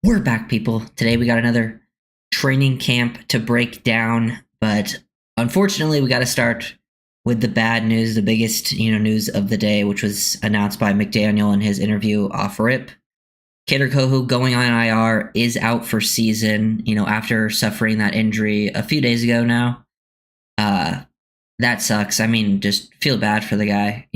We're back, people. Today we got another training camp to break down, but unfortunately, we got to start with the bad news, the biggest news of the day, which was announced by McDaniel in his interview off rip. Kader Kohu going on IR is out for season. After suffering that injury a few days ago now. That sucks. I mean, just feel bad for the guy.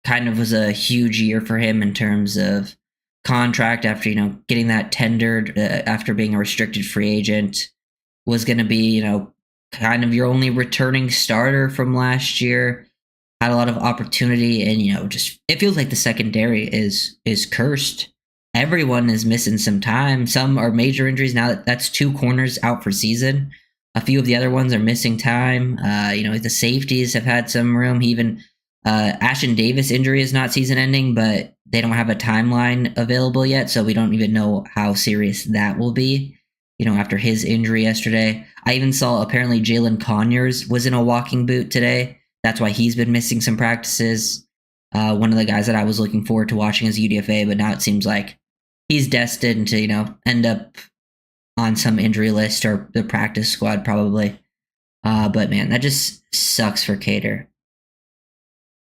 Kind of was a huge year for him in terms of contract after getting that tendered after being a restricted free agent. Was going to be kind of your only returning starter from last year. Had a lot of opportunity, and just it feels like the secondary is cursed. Everyone is missing some time. Some are major injuries now. That's two corners out for season. A few of the other ones are missing time. The safeties have had some room. He even Ashton Davis injury is not season ending, but they don't have a timeline available yet, so we don't even know how serious that will be. After his injury yesterday, I even saw apparently Jalen Conyers was in a walking boot today. That's why he's been missing some practices. One of the guys that I was looking forward to watching is UDFA, but now it seems like he's destined to end up on some injury list or the practice squad probably. But man, that just sucks for Kader.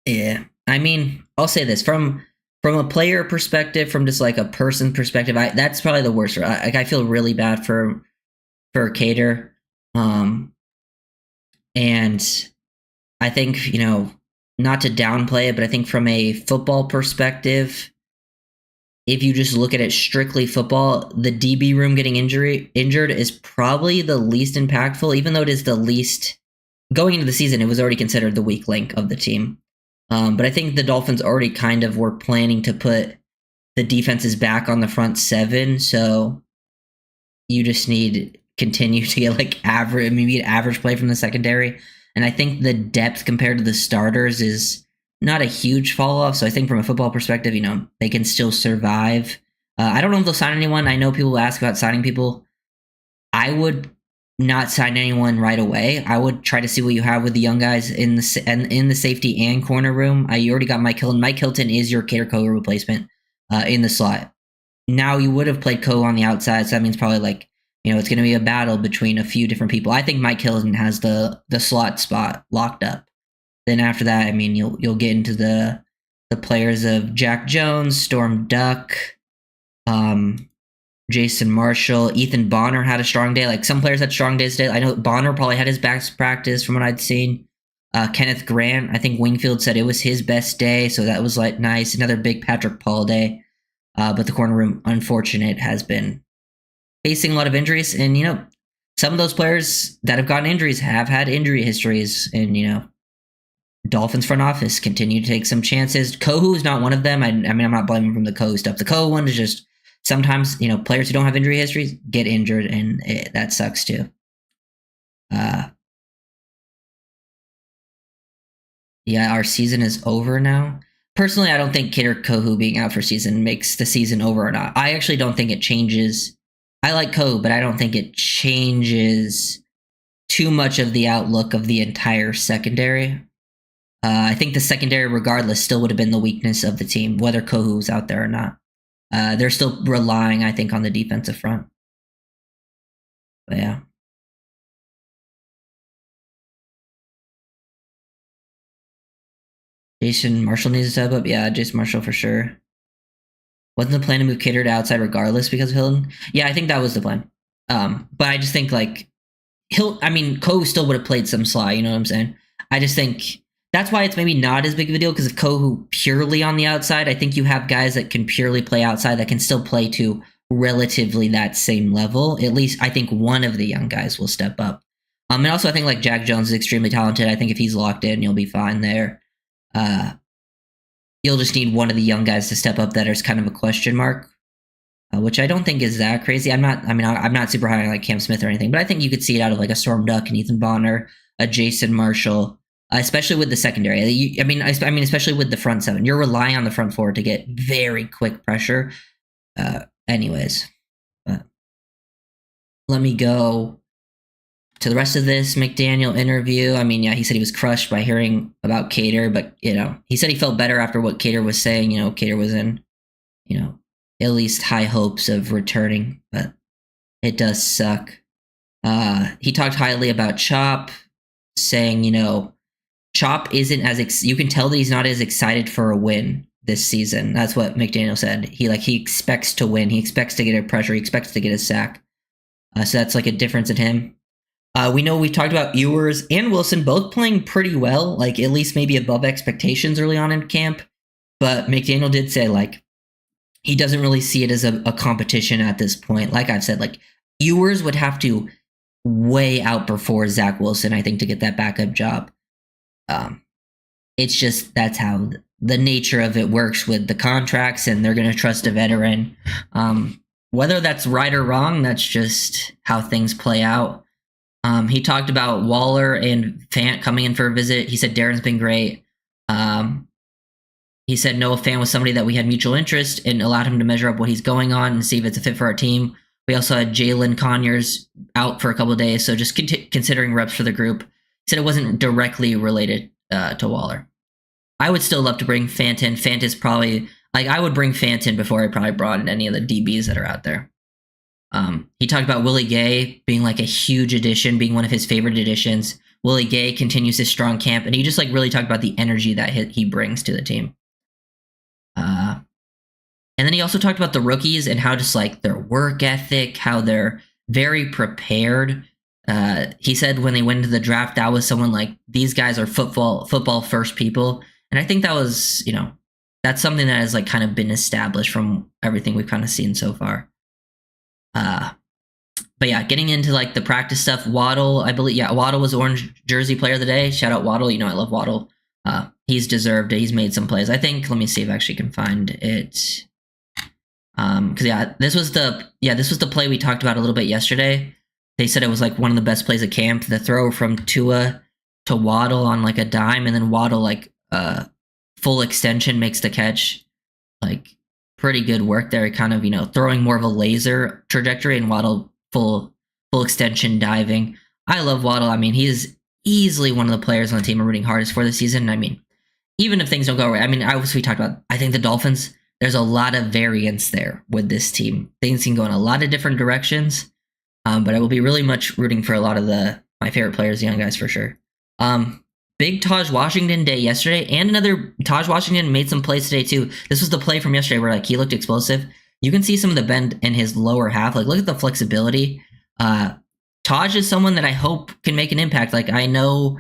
Yeah, I mean, I'll say this from a player perspective, from just like a person perspective, that's probably the worst. I feel really bad for Kader, and I think not to downplay it, but I think from a football perspective, if you just look at it strictly football, the DB room getting injured is probably the least impactful, even though it is the least. Going into the season, it was already considered the weak link of the team. But I think the Dolphins already kind of were planning to put the defenses back on the front seven, so you just need continue to get maybe average play from the secondary. And I think the depth compared to the starters is not a huge fall off. So I think from a football perspective, they can still survive. I don't know if they'll sign anyone. I know people ask about signing people. I would not sign anyone right away. I would try to see what you have with the young guys in the safety and corner room. You already got Mike Hilton. Mike Hilton is your Kader Kohu replacement in the slot. Now you would have played Kohu on the outside, so that means probably it's going to be a battle between a few different people. I think Mike Hilton has the slot spot locked up. Then after that, I mean, you'll get into the players of Jack Jones, Storm Duck, Jason Marshall, Ethan Bonner had a strong day. Like some players had strong days today. I know Bonner probably had his best practice from what I'd seen. Kenneth Grant, I think Wingfield said it was his best day, so that was nice. Another big Patrick Paul day. But the corner room, unfortunate, has been facing a lot of injuries. And, some of those players that have gotten injuries have had injury histories. And, Dolphins front office continue to take some chances. Kohu is not one of them. I mean, I'm not blaming from the Kohu stuff. The Kohu one is just sometimes, players who don't have injury histories get injured, and that sucks too. Yeah, our season is over now. Personally, I don't think Kader Kohu being out for season makes the season over or not. I actually don't think it changes. I like Kohu, but I don't think it changes too much of the outlook of the entire secondary. I think the secondary, regardless, still would have been the weakness of the team, whether Kohu's out there or not. They're still relying, I think, on the defensive front. But yeah. Jason Marshall needs to step up. Yeah, Jason Marshall for sure. Wasn't the plan to move Kader to outside regardless because of Hilton? Yeah, I think that was the plan. But I just think Kohu still would have played some slot, you know what I'm saying? I just think that's why it's maybe not as big of a deal, because if Kohu purely on the outside, I think you have guys that can purely play outside that can still play to relatively that same level. At least I think one of the young guys will step up. And also I think Jack Jones is extremely talented. I think if he's locked in, you'll be fine there. You'll just need one of the young guys to step up that is kind of a question mark, which I don't think is that crazy. I'm not super high on Cam Smith or anything, but I think you could see it out of a Storm Duck and Ethan Bonner, a Jason Marshall, especially with the secondary. Especially with the front seven. You're relying on the front four to get very quick pressure. Anyways, let me go to the rest of this McDaniel interview. I mean, yeah, he said he was crushed by hearing about Kader, but he said he felt better after what Kader was saying. Kader was in, at least high hopes of returning, but it does suck. He talked highly about Chop, saying, Chop isn't you can tell that he's not as excited for a win this season. That's what McDaniel said. He expects to win. He expects to get a pressure. He expects to get a sack. So that's like a difference in him. We know we talked about Ewers and Wilson both playing pretty well, like at least maybe above expectations early on in camp. But McDaniel did say he doesn't really see it as a competition at this point. Like I've said, Ewers would have to way outperform Zach Wilson, I think, to get that backup job. It's just that's how the nature of it works with the contracts, and they're going to trust a veteran. Whether that's right or wrong, that's just how things play out. He talked about Waller and Fant coming in for a visit. He said Darren's been great. He said Noah Fant was somebody that we had mutual interest and allowed him to measure up what he's going on and see if it's a fit for our team. We also had Jalen Conyers out for a couple of days, so just considering reps for the group. He said it wasn't directly related to Waller. I would still love to bring Fant in. Fant is probably, I would bring Fant in before I probably brought in any of the DBs that are out there. He talked about Willie Gay being a huge addition, being one of his favorite additions. Willie Gay continues his strong camp, and he just really talked about the energy that he brings to the team. And then he also talked about the rookies and how just their work ethic, how they're very prepared. He said when they went into the draft, that was someone these guys are football first people. And I think that was, that's something that has kind of been established from everything we've kind of seen so far. But yeah, getting into the practice stuff, Waddle, I believe, Waddle was Orange Jersey Player of the Day. Shout out Waddle. I love Waddle. He's deserved it. He's made some plays. I think, let me see if I actually can find it. Because this was the play we talked about a little bit yesterday. They said it was one of the best plays at camp. The throw from Tua to Waddle on a dime, and then Waddle full extension makes the catch. Pretty good work there. Kind of throwing more of a laser trajectory, and Waddle full extension diving. I love Waddle. I mean, he is easily one of the players on the team I'm rooting hardest for this season. I mean, even if things don't go right, I mean, we talked about, I think the Dolphins, there's a lot of variance there with this team. Things can go in a lot of different directions, but I will be really much rooting for a lot of my favorite players, the young guys, for sure. Big Taj Washington day yesterday, and another Taj Washington made some plays today too. This was the play from yesterday where he looked explosive. You can see some of the bend in his lower half. Look at the flexibility. Taj is someone that I hope can make an impact. I know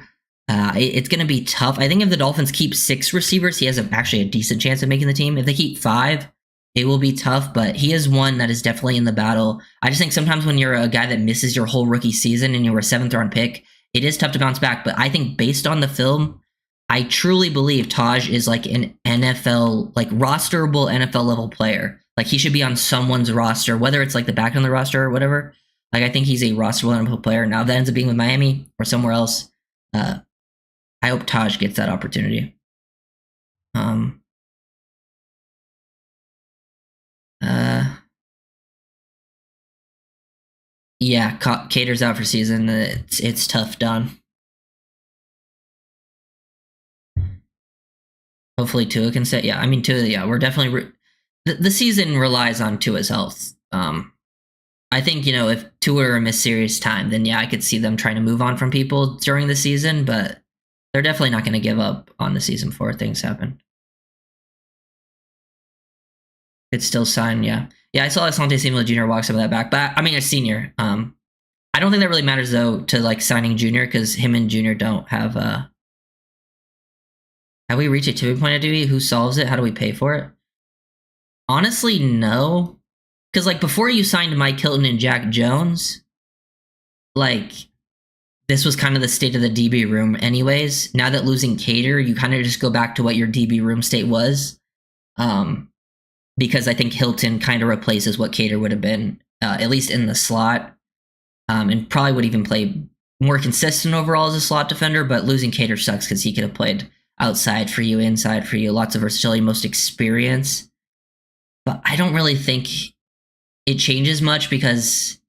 it's going to be tough. I think if the Dolphins keep 6 receivers, he has actually a decent chance of making the team. If they keep 5, it will be tough, but he is one that is definitely in the battle. I just think sometimes when you're a guy that misses your whole rookie season and you're a 7th round pick, it is tough to bounce back. But I think based on the film, I truly believe Taj is an NFL, rosterable NFL level player. He should be on someone's roster, whether it's the back on the roster or whatever. I think he's a rosterable NFL player. Now, if that ends up being with Miami or somewhere else, I hope Taj gets that opportunity. Yeah, Kader's out for season. It's tough, Don. Hopefully Tua can stay. Yeah, I mean, Tua, yeah, we're definitely... The season relies on Tua's health. I think, if Tua were to miss serious time, then yeah, I could see them trying to move on from people during the season, but they're definitely not going to give up on the season before things happen. It's still signed, yeah. Yeah, I saw Asante Samuel Jr. walk some of that back, but I mean, a senior. I don't think that really matters, though, to signing Junior, because him and Junior don't have have we reached a tipping point at DB? Who solves it? How do we pay for it? Honestly, no. Because, before you signed Mike Hilton and Jack Jones, this was kind of the state of the DB room anyways. Now that losing Kader, you kind of just go back to what your DB room state was. Because I think Hilton kind of replaces what Kader would have been, at least in the slot, and probably would even play more consistent overall as a slot defender, but losing Kader sucks because he could have played outside for you, inside for you, lots of versatility, most experience. But I don't really think it changes much, because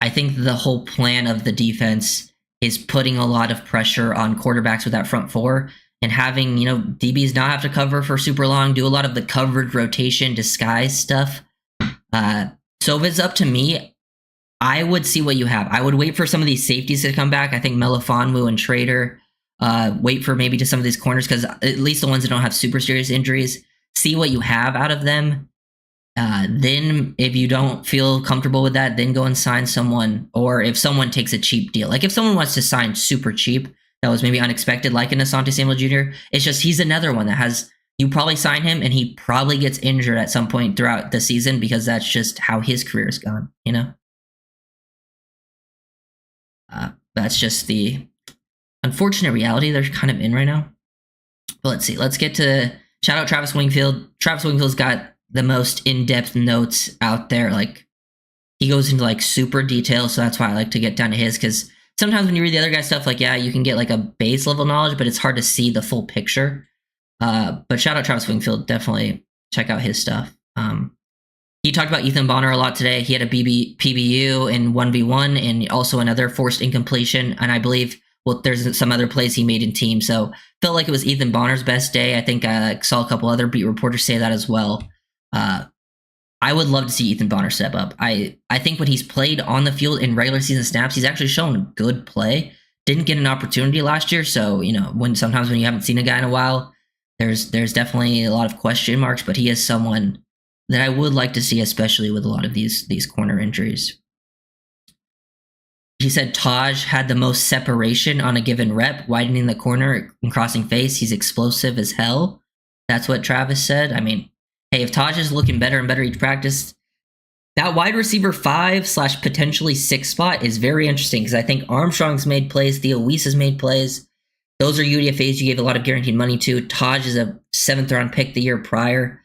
I think the whole plan of the defense is putting a lot of pressure on quarterbacks with that front four, and having, DBs not have to cover for super long, do a lot of the covered rotation disguise stuff. So if it's up to me, I would see what you have. I would wait for some of these safeties to come back. I think Melifonwu and Trader. Wait for maybe to some of these corners, because at least the ones that don't have super serious injuries, see what you have out of them. Then if you don't feel comfortable with that, then go and sign someone. Or if someone takes a cheap deal, like if someone wants to sign super cheap, that was maybe unexpected, like an Asante Samuel Jr., it's just he's another one that has, you probably sign him and he probably gets injured at some point throughout the season, because that's just how his career is gone, you know? That's just the unfortunate reality they're kind of in right now. But let's see. Let's get to shout out Travis Wingfield. Travis Wingfield's got the most in-depth notes out there. Like, he goes into like super detail, so that's why I like to get down to his, because sometimes when you read the other guy's stuff, like, yeah, you can get like a base level knowledge, but it's hard to see the full picture. But shout out Travis Wingfield. Definitely check out his stuff. He talked about Ethan Bonner a lot today. He had a PBU in 1v1 and also another forced incompletion. And I believe, well, there's some other plays he made in team. So felt like it was Ethan Bonner's best day. I think I saw a couple other beat reporters say that as well. I would love to see Ethan Bonner step up. I think when he's played on the field in regular season snaps, he's actually shown good play. Didn't get an opportunity last year. So, you know, sometimes when you haven't seen a guy in a while, there's definitely a lot of question marks, but he is someone that I would like to see, especially with a lot of these corner injuries. He said Taj had the most separation on a given rep, widening the corner and crossing face. He's explosive as hell. That's what Travis said. I mean, hey, if Taj is looking better and better each practice, that wide receiver 5/ potentially 6 spot is very interesting, because I think Armstrong's made plays, Theo Weiss has made plays. Those are UDFAs you gave a lot of guaranteed money to. Taj is a 7th round pick the year prior.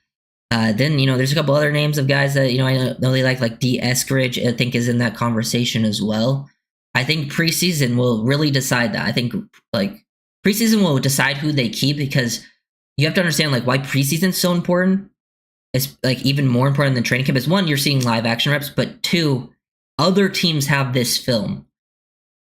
Then, you know, there's a couple other names of guys that, you know, I know they like D. Eskridge, I think, is in that conversation as well. I think preseason will really decide that. I think, like, preseason will decide who they keep, because you have to understand, like, why preseason is so important. It's, like, even more important than training camp is, one, you're seeing live action reps, but two, other teams have this film.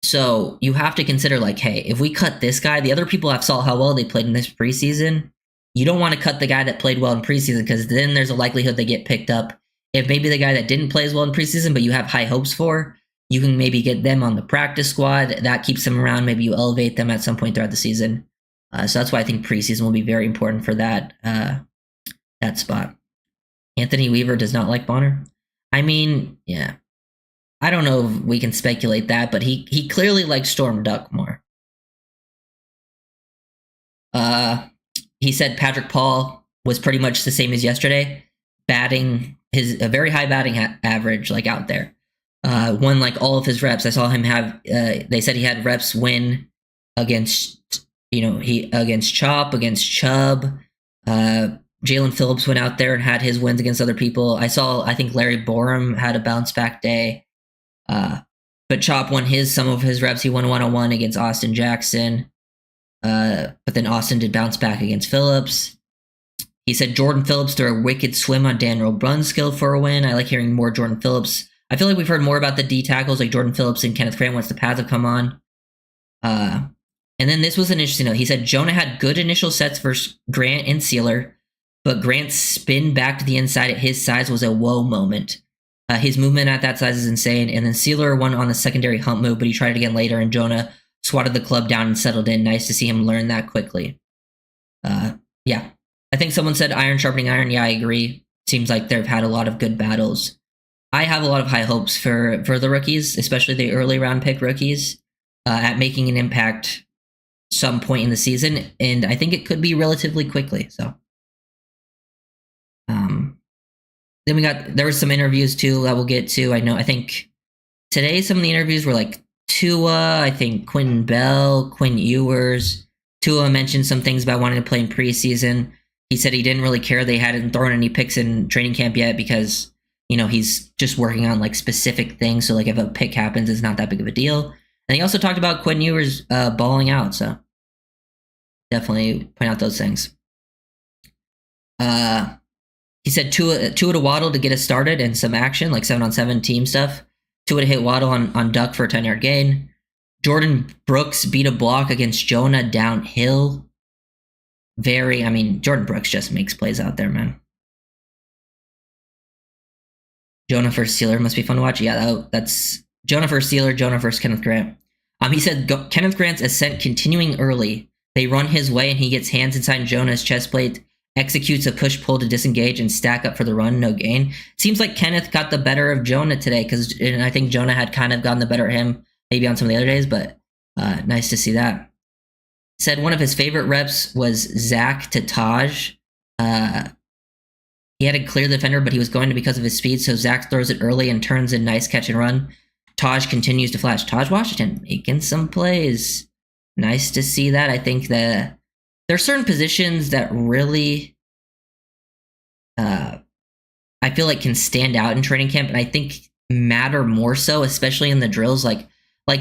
So you have to consider, like, hey, if we cut this guy, the other people have saw how well they played in this preseason. You don't want to cut the guy that played well in preseason, because then there's a likelihood they get picked up. If maybe the guy that didn't play as well in preseason, but you have high hopes for, you can maybe get them on the practice squad. That keeps them around. Maybe you elevate them at some point throughout the season. So that's why I think preseason will be very important for that spot. Anthony Weaver does not like Bonner. I mean, yeah. I don't know if we can speculate that, but he clearly likes Storm Duck more. He said Patrick Paul was pretty much the same as yesterday, batting a very high batting average, like, out there. Won like all of his reps. I saw him have. They said he had reps win against, you know, against Chop, against Chubb. Jalen Phillips went out there and had his wins against other people. I think Larry Borum had a bounce back day. But Chop won some of his reps. He won 1-on-1 against Austin Jackson. But then Austin did bounce back against Phillips. He said Jordan Phillips threw a wicked swim on Daniel Brunskill for a win. I like hearing more Jordan Phillips. I feel like we've heard more about the D tackles, like Jordan Phillips and Kenneth Grant, once the pads have come on. And then this was an interesting note. He said Jonah had good initial sets versus Grant and Sealer, but Grant's spin back to the inside at his size was a whoa moment. His movement at that size is insane. And then Sealer won on the secondary hump move, but he tried it again later, and Jonah swatted the club down and settled in. Nice to see him learn that quickly. Yeah. I think someone said iron sharpening iron. Yeah, I agree. Seems like they've had a lot of good battles. I have a lot of high hopes for the rookies, especially the early round pick rookies, at making an impact some point in the season. And I think it could be relatively quickly. So, then there was some interviews too that we'll get to. I think today some of the interviews were like Tua, I think Quentin Bell, Quinn Ewers. Tua mentioned some things about wanting to play in preseason. He said he didn't really care they hadn't thrown any picks in training camp yet, because, you know, he's just working on like specific things. So like if a pick happens, it's not that big of a deal. And he also talked about Quinn Ewers balling out. So definitely point out those things. He said Tua to Waddle to get us started and some action, like 7-on-7 team stuff. Tua to hit Waddle on Duck for a 10-yard gain. Jordan Brooks beat a block against Jonah downhill. Jordan Brooks just makes plays out there, man. Jonah versus Steeler must be fun to watch. Yeah, that's Jonah versus Steeler, Jonah versus Kenneth Grant. He said Kenneth Grant's ascent continuing early. They run his way and he gets hands inside Jonah's chest plate, executes a push-pull to disengage and stack up for the run, no gain. Seems like Kenneth got the better of Jonah today, because I think Jonah had kind of gotten the better of him maybe on some of the other days, but nice to see that. Said one of his favorite reps was Zach to Taj. He had to clear the defender, but he was going to because of his speed, so Zach throws it early and turns in nice catch and run. Taj continues to flash. Taj Washington making some plays. Nice to see that. I think that there are certain positions that really I feel like can stand out in training camp, and I think matter more so, especially in the drills. Like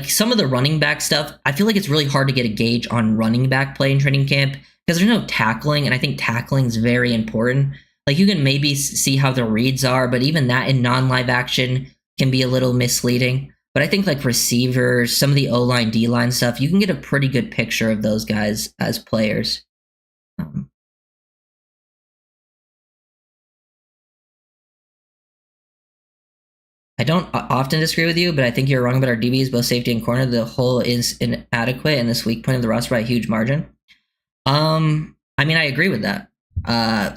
some of the running back stuff, I feel like it's really hard to get a gauge on running back play in training camp because there's no tackling, and I think tackling is very important. Like you can maybe see how the reads are, but even that in non-live action can be a little misleading. But I think like receivers, some of the O-line, D-line stuff, you can get a pretty good picture of those guys as players. I don't often disagree with you, but I think you're wrong about our DBs, both safety and corner. The whole is inadequate, and this weak point of the roster by a huge margin. I mean, I agree with that.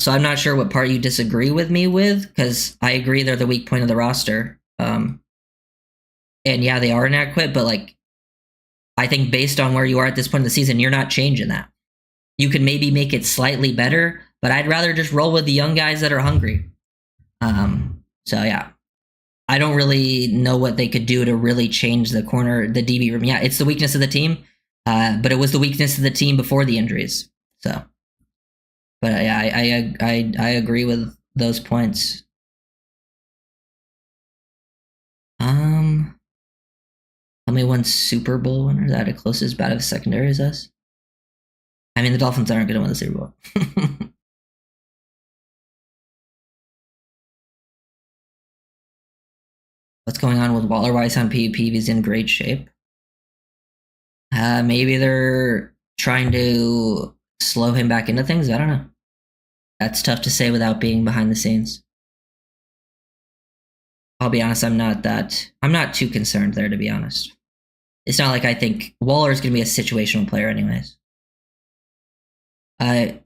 So I'm not sure what part you disagree with me with, because I agree they're the weak point of the roster. And yeah, they are inadequate, but like, I think based on where you are at this point in the season, you're not changing that. You can maybe make it slightly better, but I'd rather just roll with the young guys that are hungry. So yeah, I don't really know what they could do to really change the DB room. Yeah, it's the weakness of the team, but it was the weakness of the team before the injuries. So, but yeah, I agree with those points. Tell me one Super Bowl winner that had closest bat of secondary as us. I mean, the Dolphins aren't going to win the Super Bowl. What's going on with Waller Weiss on PUP? He's in great shape. Maybe they're trying to slow him back into things. I don't know. That's tough to say without being behind the scenes. I'll be honest, I'm not too concerned there, to be honest. It's not like I think Waller's going to be a situational player anyways.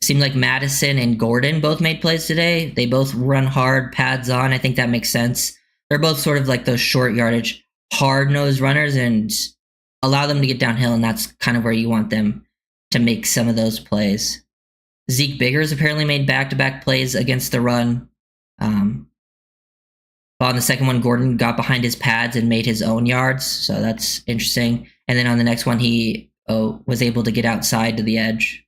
Seemed like Madison and Gordon both made plays today. They both run hard, pads on. I think that makes sense. They're both sort of like those short yardage, hard-nosed runners, and allow them to get downhill, and that's kind of where you want them to make some of those plays. Zeke Biggers apparently made back-to-back plays against the run. But on the second one, Gordon got behind his pads and made his own yards, so that's interesting. And then on the next one, he was able to get outside to the edge.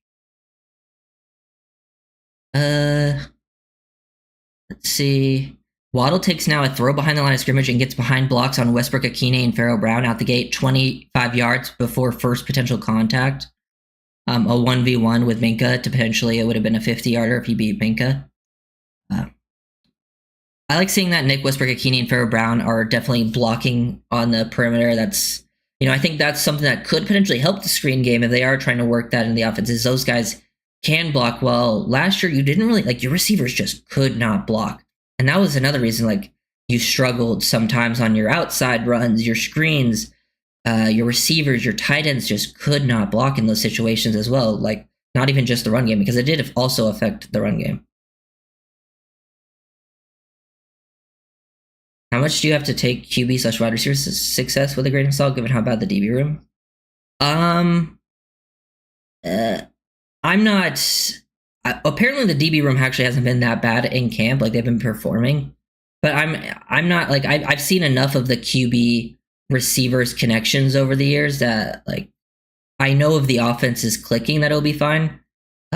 Let's see. Waddle takes now a throw behind the line of scrimmage and gets behind blocks on Westbrook Akine and Pharaoh Brown out the gate, 25 yards before first potential contact. A 1v1 with Minka to potentially, it would have been a 50-yarder if he beat Minka. I like seeing that Nick Westbrook Akine and Pharaoh Brown are definitely blocking on the perimeter. That's, I think that's something that could potentially help the screen game if they are trying to work that in the offense, is those guys can block well. Last year, you didn't really, your receivers just could not block. And that was another reason, you struggled sometimes on your outside runs, your screens, your receivers, your tight ends just could not block in those situations as well. Not even just the run game, because it did also affect the run game. How much do you have to take QB/wide receiver success with a grain of salt, given how bad the DB room? I'm not. Apparently, the DB room actually hasn't been that bad in camp. They've been performing, but I'm not I've seen enough of the QB receivers connections over the years that I know if the offense is clicking that it'll be fine.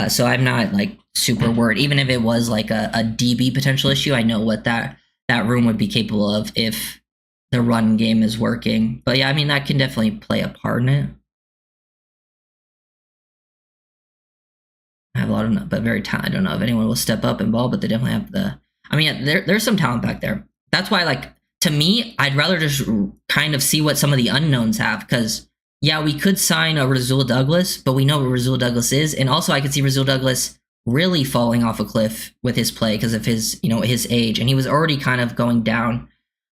So I'm not super worried. Even if it was a DB potential issue, I know what that room would be capable of if the run game is working. But yeah, I mean, that can definitely play a part in it. I have a lot of, but very talented. I don't know if anyone will step up and ball, but they definitely have there's some talent back there. That's why, to me, I'd rather just kind of see what some of the unknowns have, because yeah, we could sign a Rasul Douglas, but we know what Rasul Douglas is. And also I could see Rasul Douglas really falling off a cliff with his play because of his, his age, and he was already kind of going down.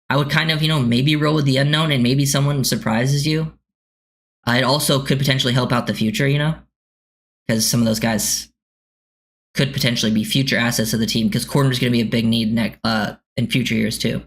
I would kind of, maybe roll with the unknown and maybe someone surprises you. It also could potentially help out the future, because some of those guys could potentially be future assets of the team, because corner is going to be a big need in future years too.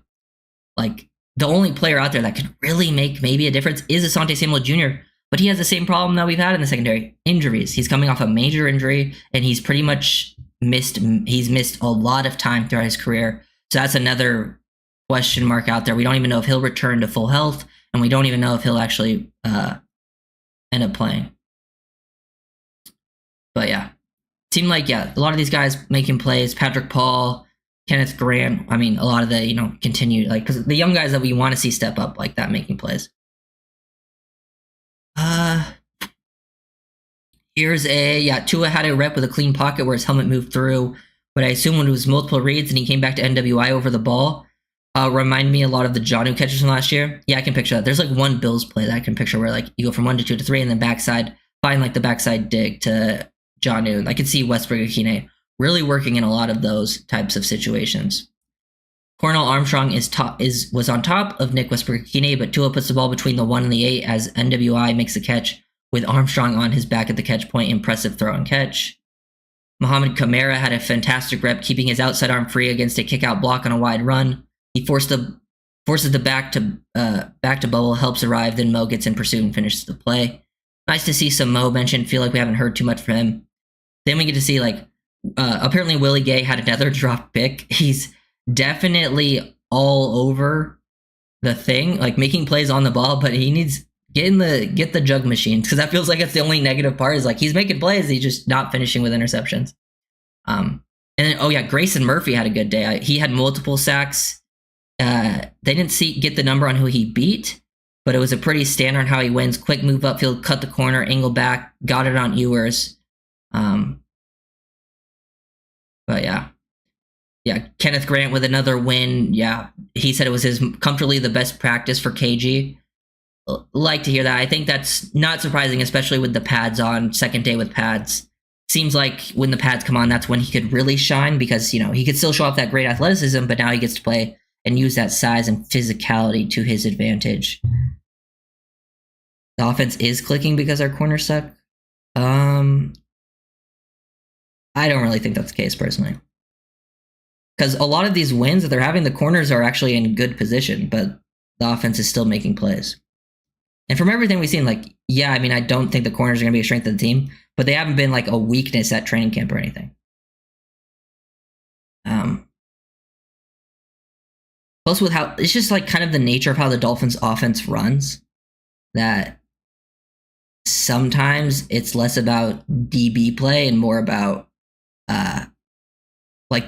Like, the only player out there that could really make maybe a difference is Asante Samuel Jr., but he has the same problem that we've had in the secondary: injuries. He's coming off a major injury, and he's pretty much missed a lot of time throughout his career. So that's another question mark out there. We don't even know if he'll return to full health, and we don't even know if he'll actually end up playing. But yeah, seemed like, a lot of these guys making plays. Patrick Paul, Kenneth Grant. I mean, a lot of the, continued, because the young guys that we want to see step up like that, making plays. Here's Tua had a rep with a clean pocket where his helmet moved through, but I assume when it was multiple reads and he came back to NWI over the ball, remind me a lot of the Jonnu catches from last year. Yeah, I can picture that. There's one Bills play that I can picture where you go from 1 to 2 to 3 and then backside, find the backside dig to Jonnu. I could see Westbrook-Akine really working in a lot of those types of situations. Cornell Armstrong was on top of Nick Westbrook-Akine, but Tua puts the ball between the 1 and the 8 as NWI makes the catch with Armstrong on his back at the catch point. Impressive throw and catch. Mohamed Kamara had a fantastic rep, keeping his outside arm free against a kick-out block on a wide run. He forces the back to bubble, helps arrive, then Mo gets in pursuit and finishes the play. Nice to see some Mo mentioned. Feel like we haven't heard too much from him. Then we get to see apparently Willie Gay had another drop pick. He's definitely all over the thing, making plays on the ball, but he needs get the jug machines, because that feels like it's the only negative part, is he's making plays, he's just not finishing with interceptions. And then Grayson Murphy had a good day. He had multiple sacks. They didn't get the number on who he beat, but it was a pretty standard on how he wins. Quick move upfield, cut the corner, angle back, got it on Ewers. But yeah, Kenneth Grant with another win. Yeah, he said it was comfortably the best practice for KG. Like to hear that. I think that's not surprising, especially with the pads on, second day with pads. Seems like when the pads come on, that's when he could really shine, because, he could still show off that great athleticism, but now he gets to play and use that size and physicality to his advantage. The offense is clicking because our corners suck. I don't really think that's the case, personally. Because a lot of these wins that they're having, the corners are actually in good position, but the offense is still making plays. And from everything we've seen, I don't think the corners are going to be a strength of the team, but they haven't been a weakness at training camp or anything. Plus, with how it's just kind of the nature of how the Dolphins offense runs, that sometimes it's less about DB play and more about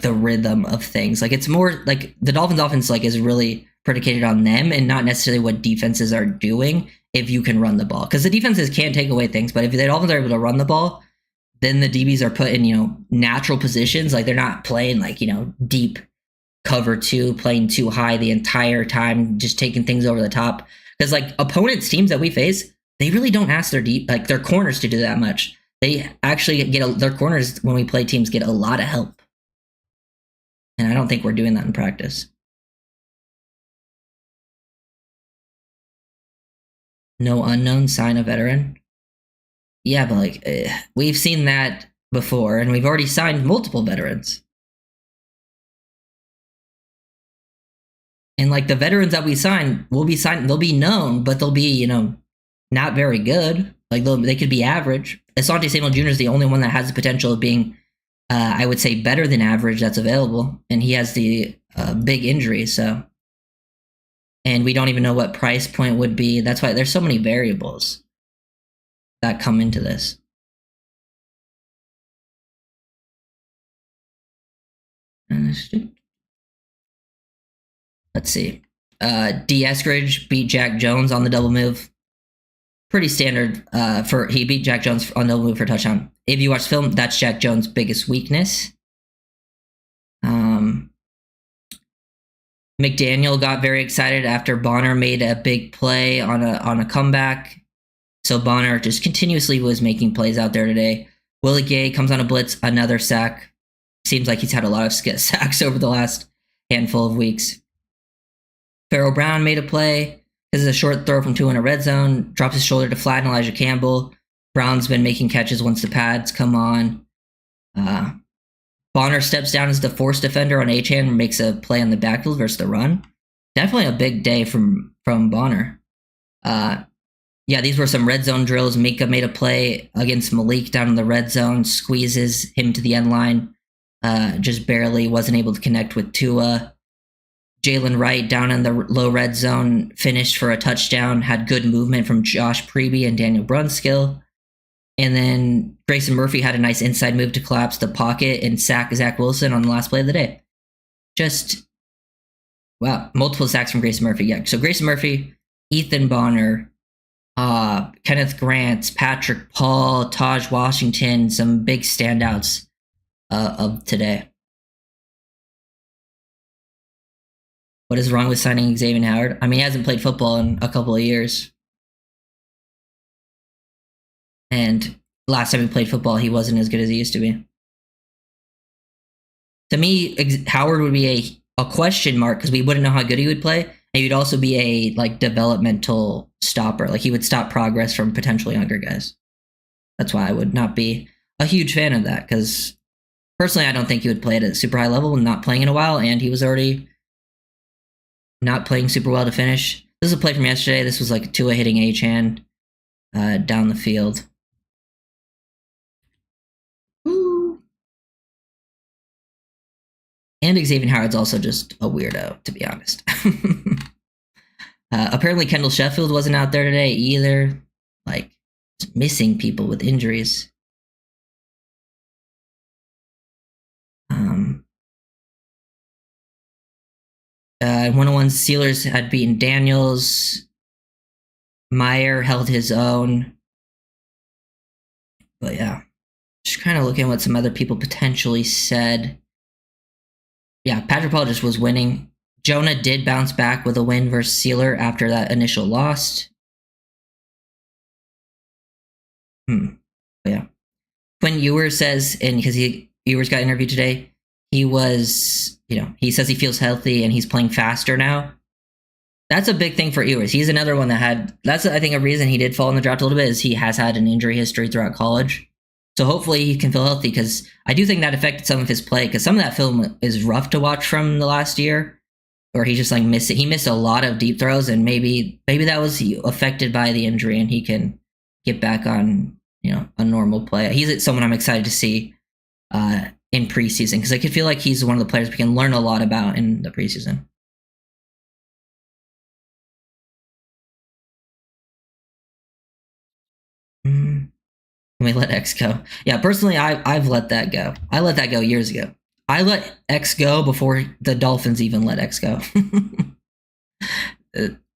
the rhythm of things. It's more the Dolphins offense is really predicated on them and not necessarily what defenses are doing if you can run the ball. Because the defenses can take away things, but if the Dolphins are able to run the ball, then the DBs are put in, natural positions. They're not playing deep cover 2, playing too high the entire time, just taking things over the top. Because opponents, teams that we face, they really don't ask their corners to do that much. They actually their corners, when we play teams, get a lot of help. And I don't think we're doing that in practice. No unknown, sign a veteran. Yeah, but we've seen that before, and we've already signed multiple veterans. And the veterans that we sign will be signed, they'll be known, but they'll be, not very good. They could be average. Asante Samuel Jr. is the only one that has the potential of being, I would say, better than average that's available. And he has the big injury, so. And we don't even know what price point would be. That's why there's so many variables that come into this. Let's see. D. Eskridge beat Jack Jones on the double move. Pretty standard he beat Jack Jones on double move for a touchdown. If you watch film, that's Jack Jones' biggest weakness. McDaniel got very excited after Bonner made a big play on a comeback. So Bonner just continuously was making plays out there today. Willie Gay comes on a blitz, another sack. Seems like he's had a lot of sacks over the last handful of weeks. Farrell Brown made a play. This is a short throw from 2 in a red zone. Drops his shoulder to flatten Elijah Campbell. Brown's been making catches once the pads come on. Bonner steps down as the force defender on Achane and makes a play on the backfield versus the run. Definitely a big day from Bonner. These were some red zone drills. Mika made a play against Malik down in the red zone, squeezes him to the end line. Just barely wasn't able to connect with Tua. Jalen Wright down in the low red zone finished for a touchdown, had good movement from Josh Preby and Daniel Brunskill. And then Grayson Murphy had a nice inside move to collapse the pocket and sack Zach Wilson on the last play of the day. Just, wow, multiple sacks from Grayson Murphy. Yeah, so Grayson Murphy, Ethan Bonner, Kenneth Grant, Patrick Paul, Taj Washington, some big standouts of today. What is wrong with signing Xavier Howard? I mean, he hasn't played football in a couple of years. And last time he played football, he wasn't as good as he used to be. To me, Howard would be a question mark because we wouldn't know how good he would play. And he'd also be a developmental stopper. Like he would stop progress from potentially younger guys. That's why I would not be a huge fan of that because personally, I don't think he would play at a super high level, not playing in a while, and he was already not playing super well to finish. This is a play from yesterday. This was like Tua hitting Achane down the field. Ooh. And Xavier Howard's also just a weirdo, to be honest. Apparently Kendall Sheffield wasn't out there today either. Missing people with injuries. One-on-one Steelers had beaten Daniels. Meyer held his own. But yeah, just kind of looking at what some other people potentially said. Yeah, Patrick Paul just was winning. Jonah did bounce back with a win versus Sealer after that initial loss. But yeah. Quinn Ewers says, and because Ewers got interviewed today, he was, he says he feels healthy and he's playing faster now. That's a big thing for Ewers. He's another one that's I think a reason he did fall in the draft a little bit is he has had an injury history throughout college. So hopefully he can feel healthy because I do think that affected some of his play because some of that film is rough to watch from the last year where he just he missed a lot of deep throws and maybe that was affected by the injury and he can get back on, a normal play. He's someone I'm excited to see in preseason because I could feel like he's one of the players we can learn a lot about in the preseason. Can we let X go? Yeah, personally, I've let that go. I let that go years ago. I let X go before the Dolphins even let X go.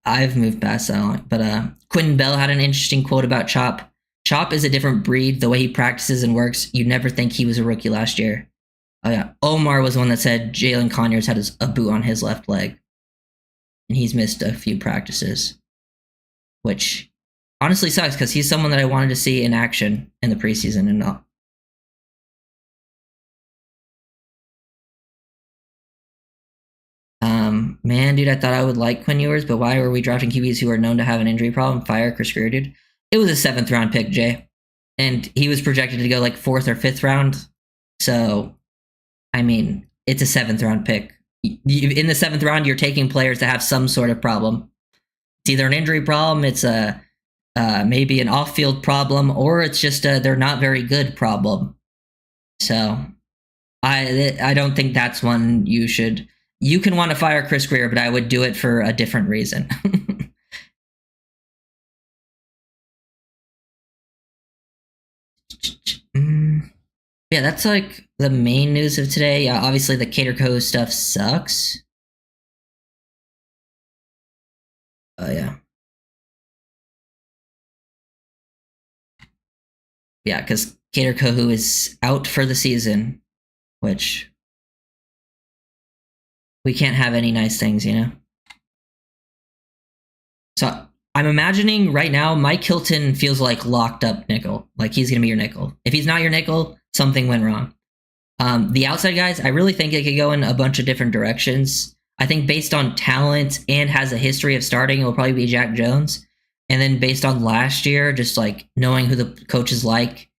I've moved past that long. But Quentin Bell had an interesting quote about Chop. Chop is a different breed. The way he practices and works, you'd never think he was a rookie last year. Oh yeah, Omar was the one that said Jalen Conyers had a boot on his left leg. And he's missed a few practices. Which honestly sucks because he's someone that I wanted to see in action in the preseason and not. Man, dude, I thought I would like Quinn Ewers, but why were we drafting QBs who are known to have an injury problem? Fire Chris Greer, dude. It was a 7th round pick, Jay. And he was projected to go 4th or 5th round. So, I mean, it's a 7th round pick. In the 7th round, you're taking players that have some sort of problem. It's either an injury problem, it's maybe an off-field problem, or it's just they're not very good problem. So I don't think that's one you should. You can want to fire Chris Greer, but I would do it for a different reason. Yeah, that's the main news of today. Yeah, obviously the Kader Kohou stuff sucks. Oh yeah. Yeah, because Kader Kohou is out for the season, which we can't have any nice things, So I'm imagining right now Mike Hilton feels like locked up nickel. Like he's going to be your nickel. If he's not your nickel, something went wrong. The outside guys, I really think it could go in a bunch of different directions. I think based on talent and has a history of starting, it will probably be Jack Jones. And then based on last year, just like knowing who the coach is like,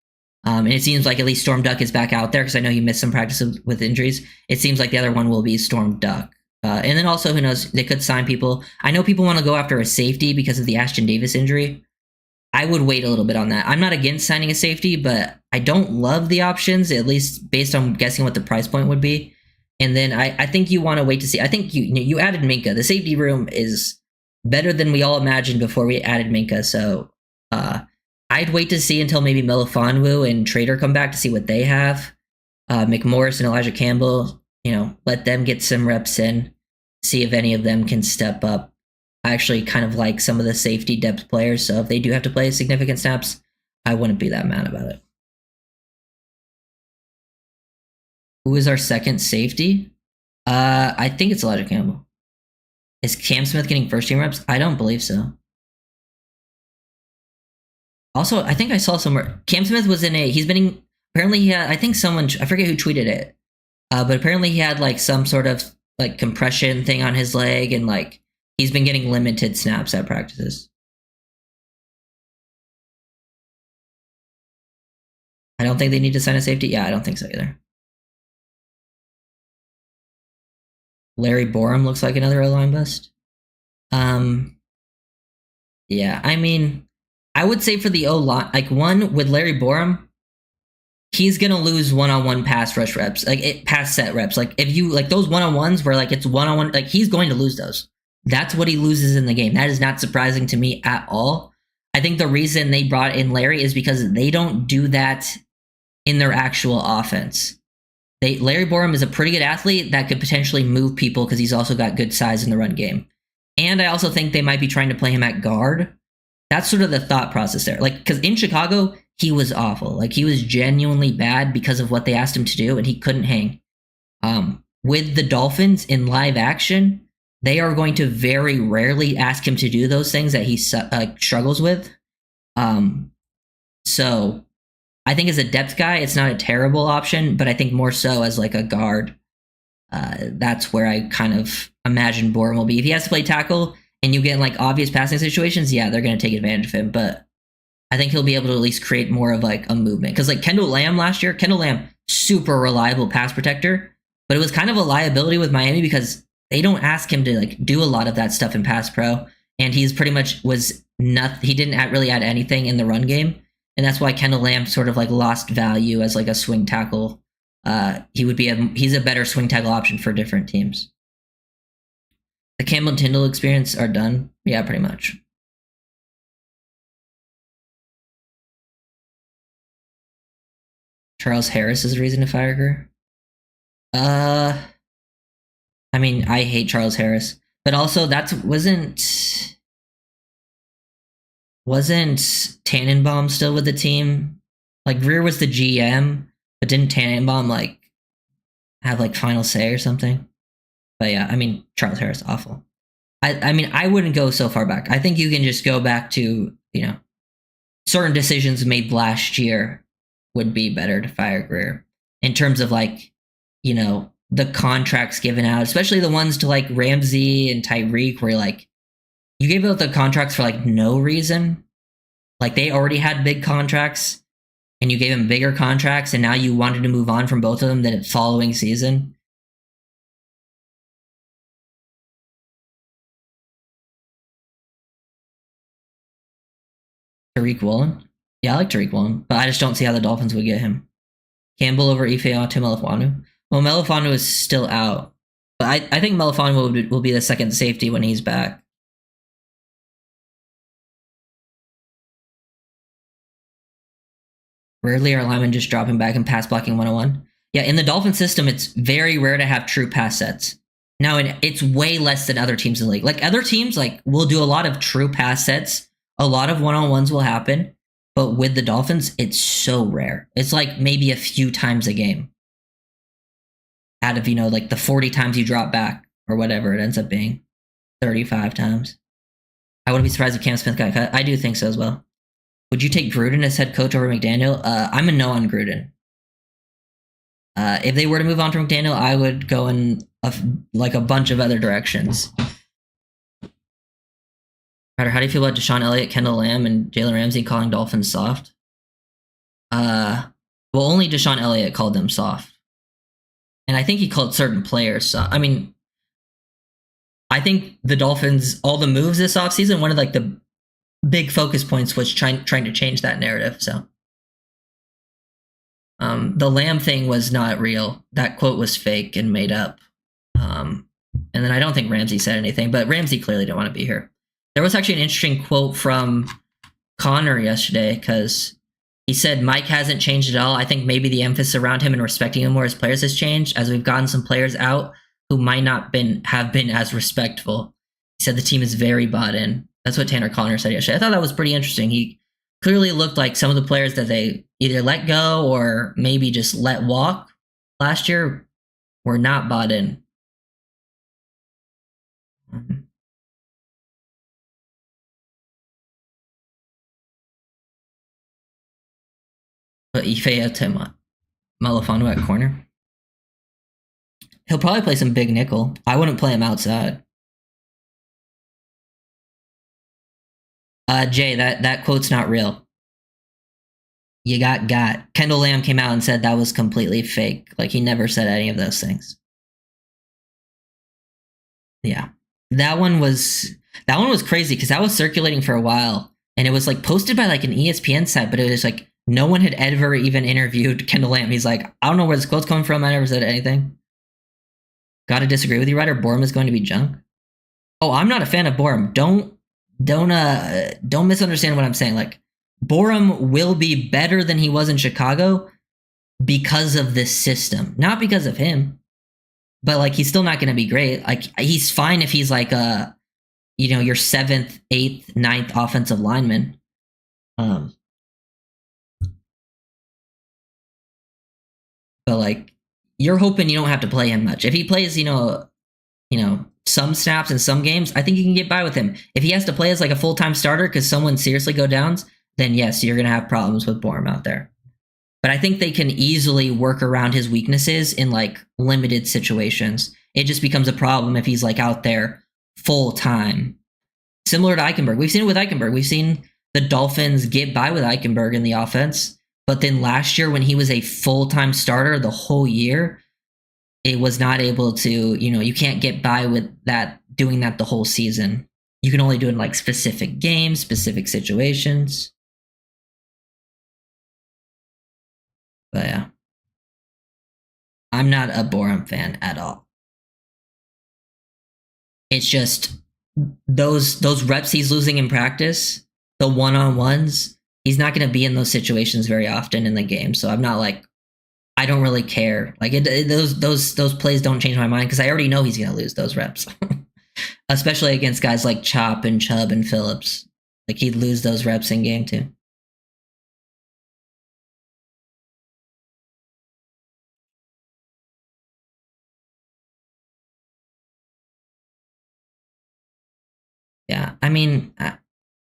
and it seems like at least Storm Duck is back out there because I know he missed some practice with injuries. It seems like the other one will be Storm Duck. And then also, who knows, they could sign people. I know people want to go after a safety because of the Ashton Davis injury. I would wait a little bit on that. I'm not against signing a safety, but I don't love the options, at least based on guessing what the price point would be. And then I think you want to wait to see. I think you added Minka. The safety room is better than we all imagined before we added Minka. So I'd wait to see until maybe Melifonwu and Trader come back to see what they have. McMorris and Elijah Campbell, let them get some reps in, see if any of them can step up. I actually kind of like some of the safety depth players, so if they do have to play significant snaps, I wouldn't be that mad about it. Who is our second safety? I think it's Elijah Campbell. Is Cam Smith getting first team reps? I don't believe so. Also, I think I saw somewhere Cam Smith was in he's been apparently he had, I think someone, I forget who tweeted it, but apparently he had like some sort of like compression thing on his leg, and like he's been getting limited snaps at practices. I don't think they need to sign a safety. Yeah, I don't think so either. Larry Borum looks like another O-line bust. Yeah, I mean, I would say for the O-line, like one with Larry Borum, he's gonna lose one-on-one pass rush reps, like pass set reps. Like if you like those one-on-ones where like it's one-on-one, like he's going to lose those. That's what he loses in the game. That is not surprising to me at all. I think the reason they brought in Larry is because they don't do that in their actual offense. Larry Borum is a pretty good athlete that could potentially move people because he's also got good size in the run game. And I also think they might be trying to play him at guard. That's sort of the thought process there. Like, because in Chicago, he was awful. Like, he was genuinely bad because of what they asked him to do, and he couldn't hang. With the Dolphins in live action, they are going to very rarely ask him to do those things that he struggles with. So I think as a depth guy, it's not a terrible option, but I think more so as like a guard. That's where I kind of imagine Borum will be. If he has to play tackle and you get in like obvious passing situations, yeah, they're going to take advantage of him. But I think he'll be able to at least create more of like a movement. Because like Kendall Lamb last year, Kendall Lamb, super reliable pass protector, but it was kind of a liability with Miami because they don't ask him to like do a lot of that stuff in pass pro. And he's pretty much was nothing. He didn't really add anything in the run game. And that's why Kendall Lamb sort of like lost value as like a swing tackle. He's a better swing tackle option for different teams. The Campbell and Tyndall experience are done. Yeah, pretty much. Charles Harris is a reason to fire her. I mean, I hate Charles Harris, but also that wasn't Tannenbaum still with the team? Like Greer was the GM, but didn't Tannenbaum like have like final say or something? But yeah, I mean, Charles Harris, awful. I mean, I wouldn't go so far back. I think you can just go back to, certain decisions made last year would be better to fire Greer in terms of like, the contracts given out, especially the ones to like Ramsey and Tyreek, where like you gave out the contracts for like no reason. Like they already had big contracts and you gave them bigger contracts, and now you wanted to move on from both of them the following season. Tariq Woolen? Yeah, I like Tariq Woolen, but I just don't see how the Dolphins would get him. Campbell over Ife to Melifonwu? Well, Melifonwu is still out, but I think Melifonwu will be the second safety when he's back. Rarely are linemen just dropping back and pass blocking 101. Yeah, in the Dolphin system, it's very rare to have true pass sets. Now, it's way less than other teams in the league. Like other teams, like will do a lot of true pass sets. A lot of one-on-ones will happen, but with the Dolphins, it's so rare. It's like maybe a few times a game. Out of, like the 40 times you drop back or whatever it ends up being. 35 times. I wouldn't be surprised if Cam Smith got cut. I do think so as well. Would you take Gruden as head coach over McDaniel? I'm a no on Gruden. If they were to move on from McDaniel, I would go in a bunch of other directions. Ryder, how do you feel about Deshaun Elliott, Kendall Lamb, and Jalen Ramsey calling Dolphins soft? Well, only Deshaun Elliott called them soft. And I think he called certain players soft. I mean, I think the Dolphins, all the moves this offseason, one of the big focus points was trying to change that narrative. So the Lamb thing was not real. That quote was fake and made up. And then I don't think Ramsey said anything, but Ramsey clearly didn't want to be here. There was actually an interesting quote from Connor yesterday because he said Mike hasn't changed at all. I think maybe the emphasis around him and respecting him more as players has changed as we've gotten some players out who might not have been as respectful. He said the team is very bought in. That's what Tanner Connor said yesterday. I thought that was pretty interesting. He clearly looked like some of the players that they either let go or maybe just let walk last year were not bought in. But Ife to Malafanu at corner. He'll probably play some big nickel. I wouldn't play him outside. Jay, that quote's not real. You got. Kendall Lamb came out and said that was completely fake. Like, he never said any of those things. Yeah. That one was crazy because that was circulating for a while. And it was posted by an ESPN site, but it was no one had ever even interviewed Kendall Lamb. He's like, I don't know where this quote's coming from. I never said anything. Gotta disagree with you, Ryder. Borum is going to be junk. Oh, I'm not a fan of Borum. Don't misunderstand what I'm saying. Borum will be better than he was in Chicago because of this system, not because of him. But he's still not going to be great. He's fine if he's your 7th, 8th, 9th offensive lineman. But you're hoping you don't have to play him much. If he plays, some snaps in some games, I think you can get by with him. If he has to play as a full-time starter because someone seriously go downs, then yes, you're going to have problems with Borum out there. But I think they can easily work around his weaknesses in limited situations. It just becomes a problem if he's out there full-time. Similar to Eichenberg. We've seen it with Eichenberg. We've seen the Dolphins get by with Eichenberg in the offense. But then last year when he was a full-time starter the whole year, it was not able to, you can't get by with that, doing that the whole season. You can only do it in specific games, specific situations. But yeah, I'm not a Borum fan at all. It's just those reps he's losing in practice, the one-on-ones, he's not going to be in those situations very often in the game. So I'm not I don't really care. Those plays don't change my mind because I already know he's going to lose those reps, especially against guys like Chop and Chubb and Phillips. He'd lose those reps in game too. Yeah, I mean,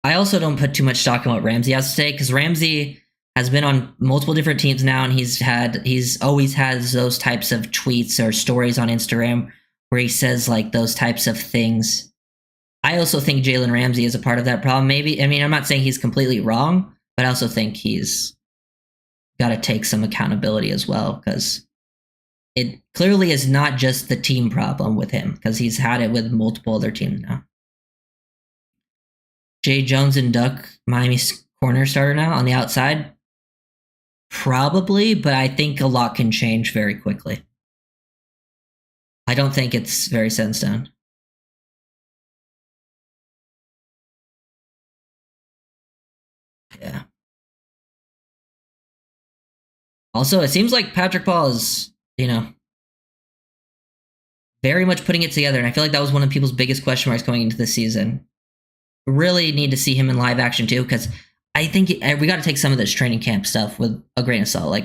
I also don't put too much stock in what Ramsey has to say because Ramsey has been on multiple different teams now, and he's always has those types of tweets or stories on Instagram where he says those types of things. I also think Jalen Ramsey is a part of that problem. Maybe, I mean, I'm not saying he's completely wrong, but I also think he's got to take some accountability as well because it clearly is not just the team problem with him because he's had it with multiple other teams now. Jay Jones and Duck, Miami's corner starter now on the outside? Probably, but I think a lot can change very quickly. I don't think it's very set in stone. Yeah. Also, it seems like Patrick Paul is, very much putting it together, and I feel like that was one of people's biggest question marks going into the season. Really need to see him in live action too, because I think we got to take some of this training camp stuff with a grain of salt.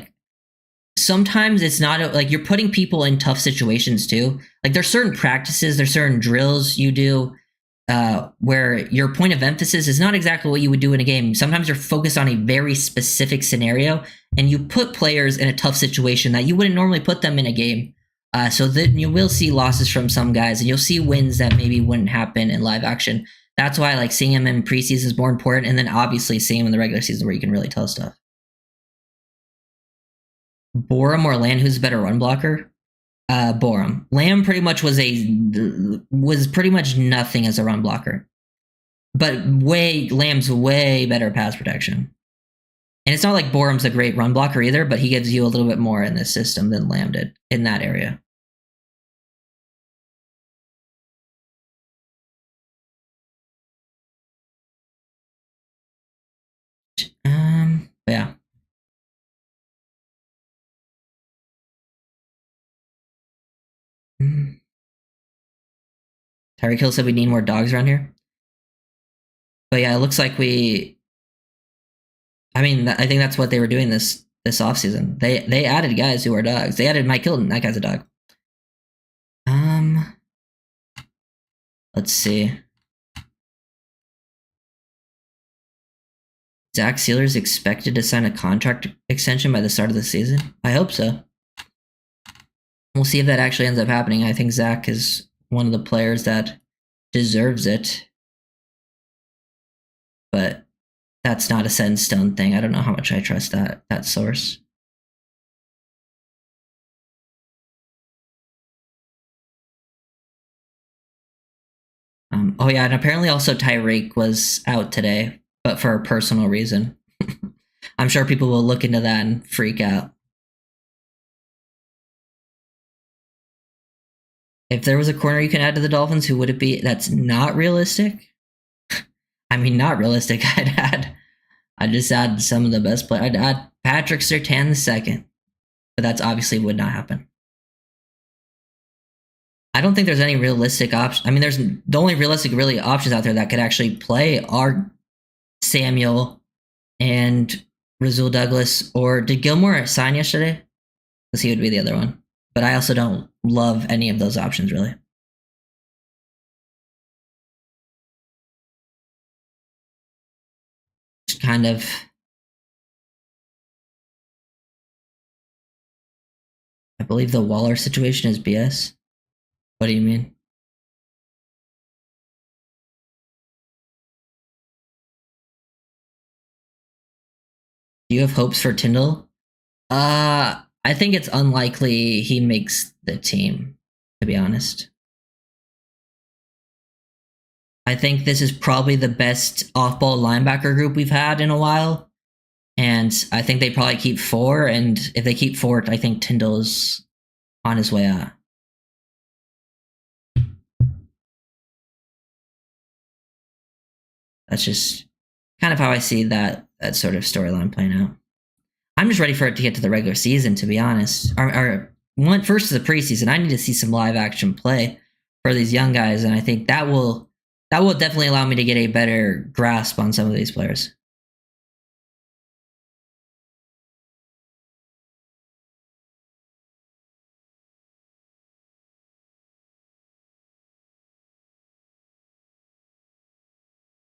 Sometimes it's not you're putting people in tough situations too. There's certain practices, there's certain drills you do where your point of emphasis is not exactly what you would do in a game. Sometimes you're focused on a very specific scenario, and you put players in a tough situation that you wouldn't normally put them in a game. So then you will see losses from some guys, and you'll see wins that maybe wouldn't happen in live action. That's why like seeing him in preseason is more important, and then obviously seeing him in the regular season where you can really tell stuff. Borum or Land, who's a better run blocker? Borum. Lamb pretty much was pretty much nothing as a run blocker, but Lamb's way better pass protection. And it's not like Borum's a great run blocker either, but he gives you a little bit more in this system than Lamb did in that area. Yeah. Tyreek Hill said we need more dogs around here. But yeah, it looks like I think that's what they were doing this offseason. They added guys who are dogs. They added Mike Hilton. That guy's a dog. Let's see. Zach Sealer's expected to sign a contract extension by the start of the season. I hope so. We'll see if that actually ends up happening. I think Zach is one of the players that deserves it. But that's not a set in stone thing. I don't know how much I trust that source. Oh yeah, and apparently also Tyreek was out today, but for a personal reason. I'm sure people will look into that and freak out. If there was a corner you can add to the Dolphins, who would it be? That's not realistic. I mean, not realistic. I'd just add some of the best players. I'd add Patrick Surtain II, but that's obviously would not happen. I don't think there's any realistic option. I mean, there's the only realistic really options out there that could actually play are Samuel and Rasul Douglas, or did Gilmore sign yesterday? Because he would be the other one. But I also don't love any of those options really. Just kind of. I believe the Waller situation is BS. What do you mean? Do you have hopes for Tyndall? I think it's unlikely he makes the team, to be honest. I think this is probably the best off-ball linebacker group we've had in a while. And I think they probably keep 4. And if they keep 4, I think Tyndall's on his way out. That's just kind of how I see that sort of storyline playing out. I'm just ready for it to get to the regular season, to be honest. First to the preseason. I need to see some live action play for these young guys, and I think that will definitely allow me to get a better grasp on some of these players.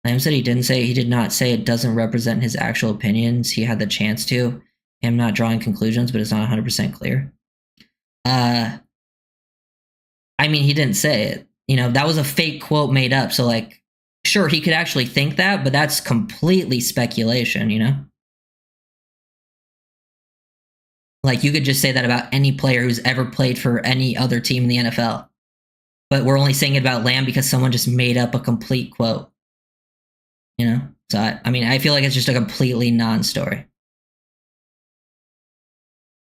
Lamb said he did not say it doesn't represent his actual opinions. He had the chance to. I'm not drawing conclusions, but it's not 100% clear. I mean, he didn't say it. You know, that was a fake quote made up. So, like, sure, he could actually think that, but that's completely speculation, you know? Like, you could just say that about any player who's ever played for any other team in the NFL. But we're only saying it about Lamb because someone just made up a complete quote. You know? So, I mean, I feel like it's just a completely non-story.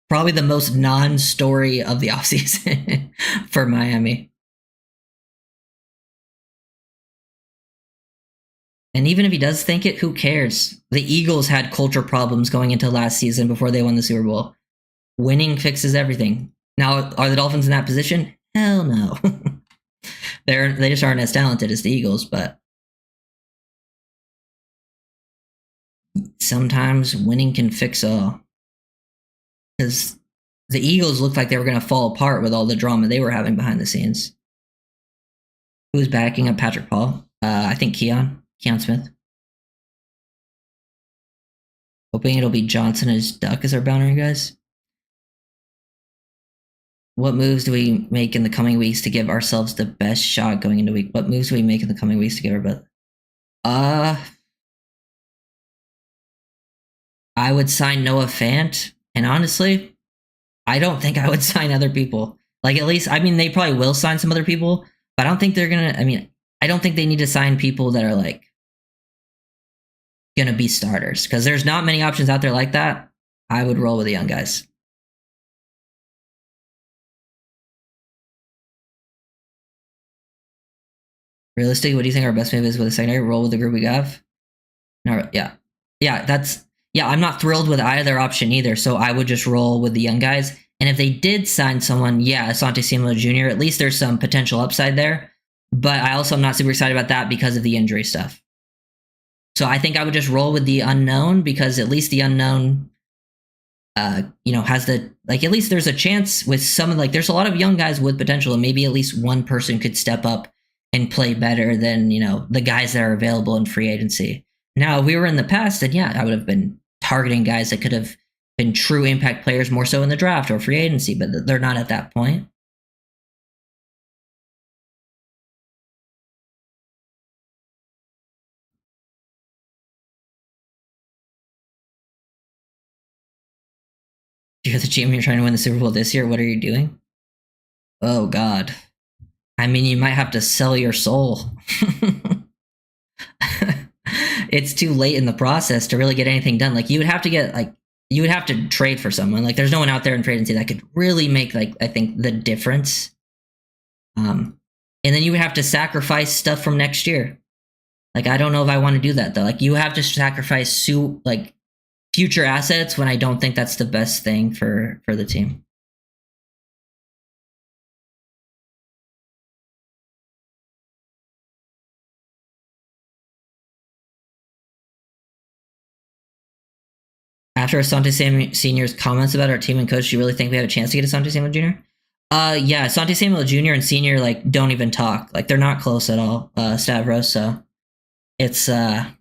Probably the most non-story of the offseason for Miami. And even if he does think it, who cares? The Eagles had culture problems going into last season before they won the Super Bowl. Winning fixes everything. Now, are the Dolphins in that position? Hell no. They just aren't as talented as the Eagles, but sometimes winning can fix all. Because the Eagles looked like they were going to fall apart with all the drama they were having behind the scenes. Who's backing up Patrick Paul? I think Keon Smith. Hoping it'll be Johnson as Duck as our boundary guys. What moves do we make in the coming weeks to give ourselves the best shot going into week? What moves do we make in the coming weeks to give our best? I would sign Noah Fant, and honestly, I don't think I would sign other people. Like, at least, I mean, they probably will sign some other people, but I don't think they're gonna. I mean, I don't think they need to sign people that are like gonna be starters because there's not many options out there like that. I would roll with the young guys. Realistically, what do you think our best move is with the secondary? Roll with the group we have? No, yeah. I'm not thrilled with either option either, so I would just roll with the young guys. And if they did sign someone, yeah, Asante Samuel Jr., at least there's some potential upside there. But I also am not super excited about that because of the injury stuff. So I think I would just roll with the unknown because at least the unknown, has the, like, at least there's a chance with some, like, there's a lot of young guys with potential and maybe at least one person could step up and play better than, the guys that are available in free agency. Now, if we were in the past, then yeah, I would have been targeting guys that could have been true impact players more so in the draft or free agency, but they're not at that point. You're the GM, you're trying to win the Super Bowl this year. What are you doing? Oh, God. I mean, you might have to sell your soul. It's too late in the process to really get anything done. Like, you would have to trade for someone. Like, there's no one out there in free agency that could really make, like, I think the difference. And then you would have to sacrifice stuff from next year. Like, I don't know if I want to do that though. Like, you have to sacrifice like future assets when I don't think that's the best thing for the team. After Asante Senior's comments about our team and coach, do you really think we have a chance to get Asante Samuel Jr.? Yeah, Asante Samuel Jr. and Senior like don't even talk. Like, they're not close at all. Stavros, so it's and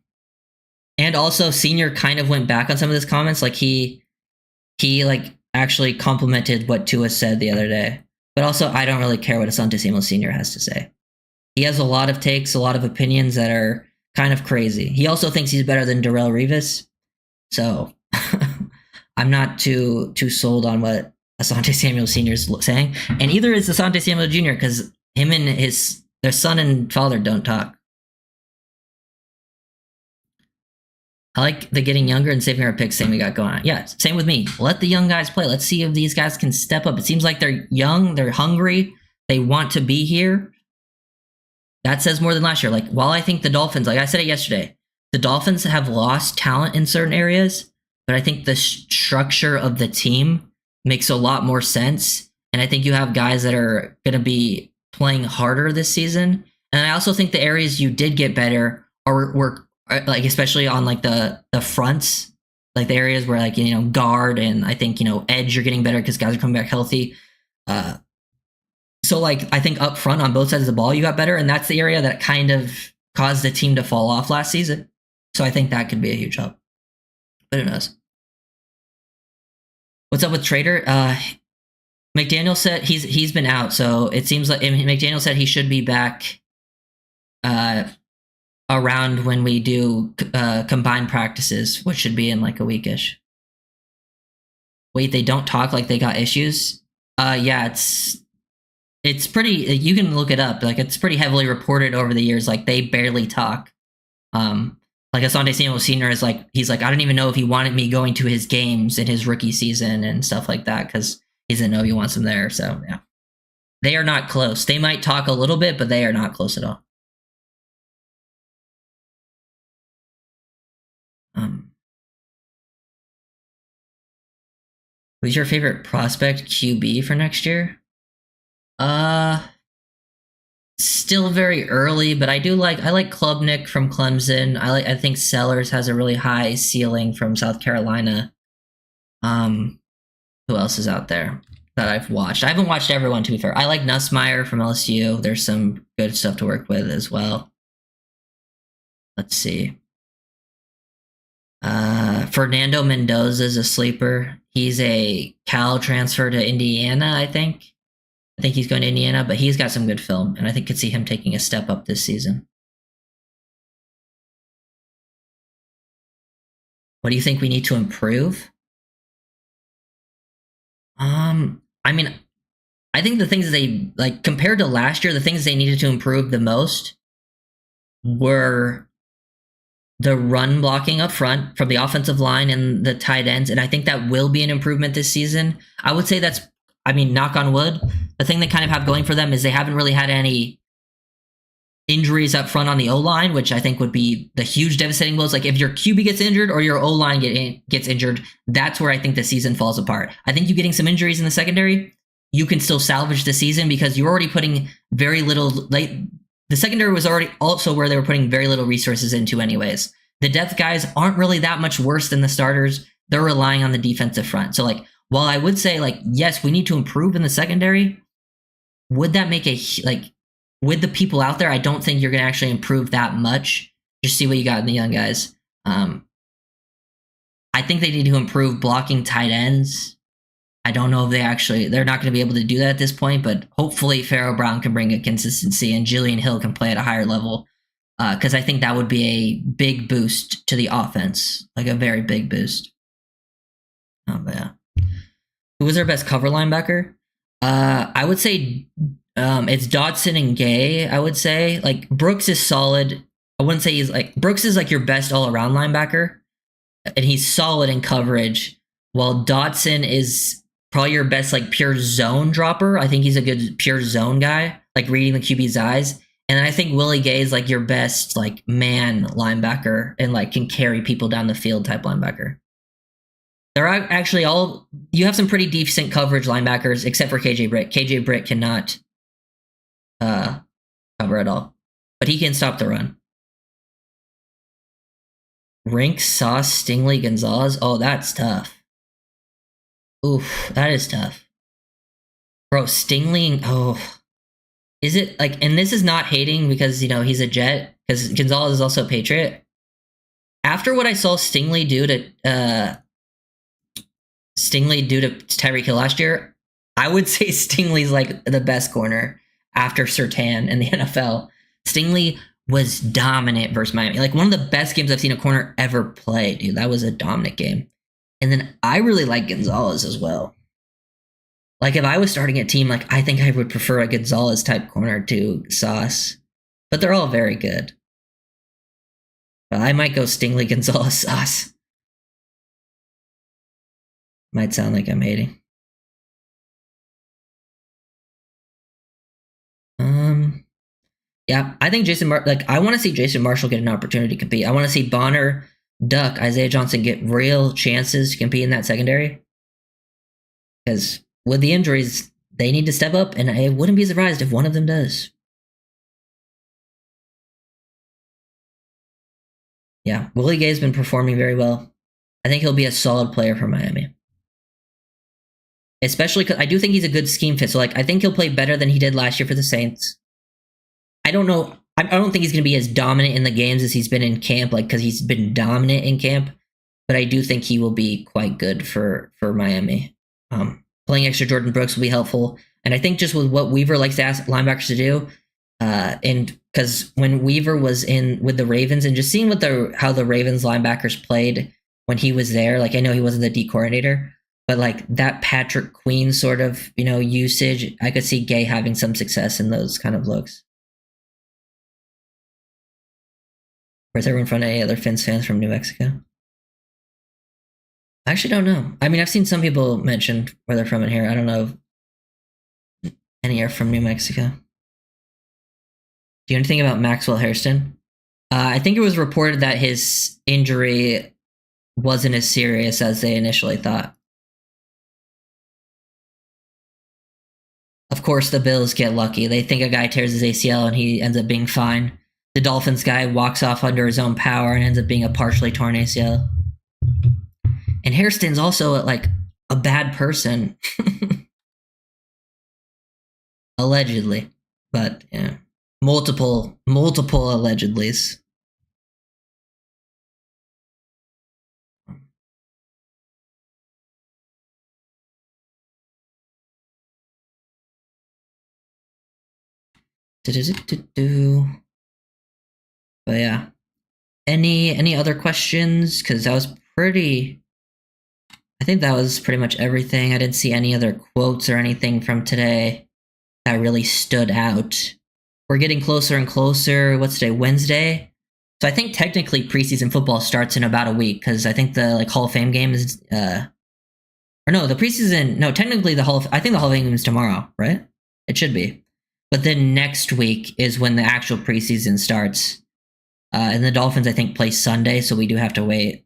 also Senior kind of went back on some of his comments. Like, he like actually complimented what Tua said the other day. But also, I don't really care what Asante Samuel Senior has to say. He has a lot of takes, a lot of opinions that are kind of crazy. He also thinks he's better than Darrelle Revis. So I'm not too sold on what Asante Samuel Sr. is saying. And either is Asante Samuel Jr. because him and their son and father don't talk. I like the getting younger and saving our picks thing we got going on. Yeah, same with me. Let the young guys play. Let's see if these guys can step up. It seems like they're young, they're hungry, they want to be here. That says more than last year. Like, while I think the Dolphins, like I said it yesterday, the Dolphins have lost talent in certain areas, but I think the structure of the team makes a lot more sense. And I think you have guys that are going to be playing harder this season. And I also think the areas you did get better were like, especially on like the fronts, like the areas where like, guard and I think, edge, you're getting better because guys are coming back healthy. So like, I think up front on both sides of the ball, you got better. And that's the area that kind of caused the team to fall off last season. So I think that could be a huge help. But who knows? What's up with Trader? McDaniel said he's been out, so it seems like McDaniel said he should be back around when we do combined practices, which should be in like a weekish. Wait, they don't talk like they got issues? Yeah, it's pretty. You can look it up. Like, it's pretty heavily reported over the years. Like, they barely talk. Like Asante Samuel Sr. is like, he's like, I don't even know if he wanted me going to his games in his rookie season and stuff like that because he doesn't know he wants him there. So yeah, they are not close. They might talk a little bit, but they are not close at all. Who's your favorite prospect QB for next year? Still very early, but I like Klubnik from Clemson. I think Sellers has a really high ceiling from South Carolina. Who else is out there that I've watched? I haven't watched everyone, to be fair. I like Nussmeier from LSU. There's some good stuff to work with as well. Let's see. Fernando Mendoza is a sleeper. He's a Cal transfer to Indiana, I think. I think he's going to Indiana, but he's got some good film, and I think could see him taking a step up this season. What do you think we need to improve? I mean, I think the things they like compared to last year, the things they needed to improve the most were the run blocking up front from the offensive line and the tight ends, and I think that will be an improvement this season. I would say that's, I mean, knock on wood, the thing they kind of have going for them is they haven't really had any injuries up front on the O-line, which I think would be the huge devastating blows. Like if your QB gets injured or your O-line gets injured, that's where I think the season falls apart. I think you getting some injuries in the secondary, you can still salvage the season because you're already putting very little, like the secondary was already also where they were putting very little resources into anyways. The depth guys aren't really that much worse than the starters. They're relying on the defensive front. So like, while I would say like, yes, we need to improve in the secondary, would that make a, like, with the people out there, I don't think you're going to actually improve that much. Just see what you got in the young guys. I think they need to improve blocking tight ends. I don't know if they're not going to be able to do that at this point, but hopefully Pharaoh Brown can bring a consistency and Jillian Hill can play at a higher level. Because I think that would be a big boost to the offense, like a very big boost. Oh, yeah. Who was our best cover linebacker? I would say it's Dodson and Gay, I would say. Like, Brooks is solid. I wouldn't say he's like... Brooks is like your best all-around linebacker. And he's solid in coverage. While Dodson is probably your best, like, pure zone dropper. I think he's a good pure zone guy. Like, reading the QB's eyes. And then I think Willie Gay is, like, your best, like, man linebacker. And, like, can carry people down the field type linebacker. They're actually all... You have some pretty decent coverage linebackers, except for KJ Britt. KJ Britt cannot... cover at all, but he can stop the run. Rink, Sauce, Stingley, Gonzalez. Oh, that's tough. Oof, that is tough. Bro, Stingley. Oh, is it like? And this is not hating because he's a Jet. Because Gonzalez is also a Patriot. After what I saw Stingley do to Tyreek Hill last year, I would say Stingley's like the best corner after Surtain in the NFL. Stingley was dominant versus Miami. Like one of the best games I've seen a corner ever play, dude. That was a dominant game. And then I really like Gonzalez as well. Like if I was starting a team, like I think I would prefer a Gonzalez type corner to Sauce. But they're all very good. But I might go Stingley, Gonzalez, Sauce. Might sound like I'm hating. Yeah, I think I want to see Jason Marshall get an opportunity to compete. I want to see Bonner, Duck, Isaiah Johnson get real chances to compete in that secondary. Because with the injuries, they need to step up, and I wouldn't be surprised if one of them does. Yeah, Willie Gay's been performing very well. I think he'll be a solid player for Miami. Especially because I do think he's a good scheme fit. So, like, I think he'll play better than he did last year for the Saints. I don't know. I don't think he's going to be as dominant in the games as he's been in camp, like, because he's been dominant in camp. But I do think he will be quite good for Miami. Playing extra Jordan Brooks will be helpful. And I think just with what Weaver likes to ask linebackers to do, and because when Weaver was in with the Ravens and just seeing how the Ravens linebackers played when he was there, like I know he wasn't the D coordinator, but like that Patrick Queen sort of, usage, I could see Gay having some success in those kind of looks. Or is everyone from any other Fins fans from New Mexico? I actually don't know. I mean, I've seen some people mention where they're from in here. I don't know if any are from New Mexico. Do you know anything about Maxwell Hairston? I think it was reported that his injury wasn't as serious as they initially thought. Of course, the Bills get lucky. They think a guy tears his ACL and he ends up being fine. The Dolphins guy walks off under his own power and ends up being a partially torn ACL. And Hairston's also like a bad person. Allegedly. But yeah. Multiple allegedlys. But yeah. Any other questions? Because that was pretty. I think that was pretty much everything. I didn't see any other quotes or anything from today that really stood out. We're getting closer and closer. What's today? Wednesday. So I think technically preseason football starts in about a week because I think the Hall of Fame game is or no, the preseason, no, technically I think the Hall of Fame game is tomorrow, right? It should be. But then next week is when the actual preseason starts. And the Dolphins, I think, play Sunday, so we do have to wait,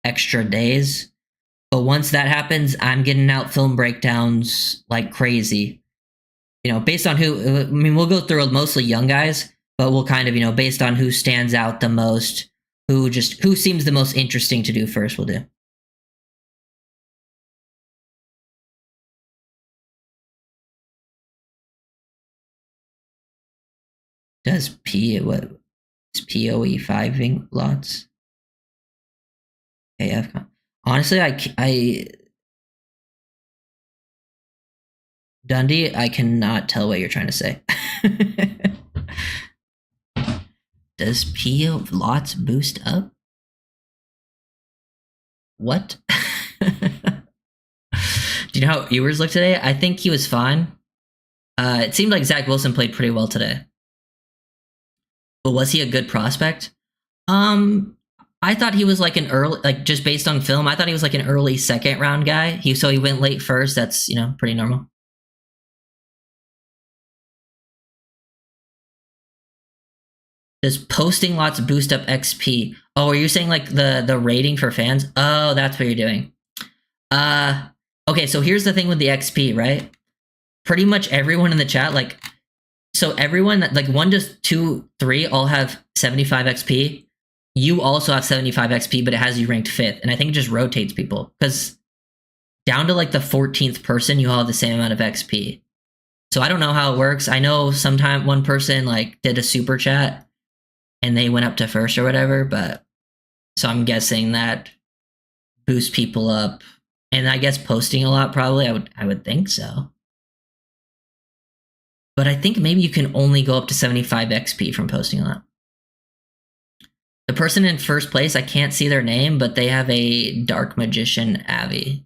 extra days. But once that happens, I'm getting out film breakdowns like crazy. Based on we'll go through mostly young guys, but we'll kind of, based on who stands out the most, who seems the most interesting to do first, we'll do. Does what is POE 5ing lots? AF. Honestly, I Dundee, I cannot tell what you're trying to say. Does PO lots boost up? What? Do you know how Ewers looked today? I think he was fine. It seemed like Zach Wilson played pretty well today. But was he a good prospect? I thought he was like an early, just based on film, I thought he was like an early second round guy. So he went late first. That's, pretty normal. Does posting lots boost up XP? Oh, are you saying like the rating for fans? Oh, that's what you're doing. Okay, so here's the thing with the XP, right? Pretty much everyone in the chat, so everyone that 1 to 2, 3 all have 75 XP. You also have 75 XP, but it has you ranked 5th. And I think it just rotates people because down to the 14th person, you all have the same amount of XP. So I don't know how it works. I know sometime one person did a super chat and they went up to first or whatever, but so I'm guessing that boosts people up. And I guess posting a lot probably, I would think so. But I think maybe you can only go up to 75 XP from posting a lot. The person in first place, I can't see their name, but they have a Dark Magician Avi.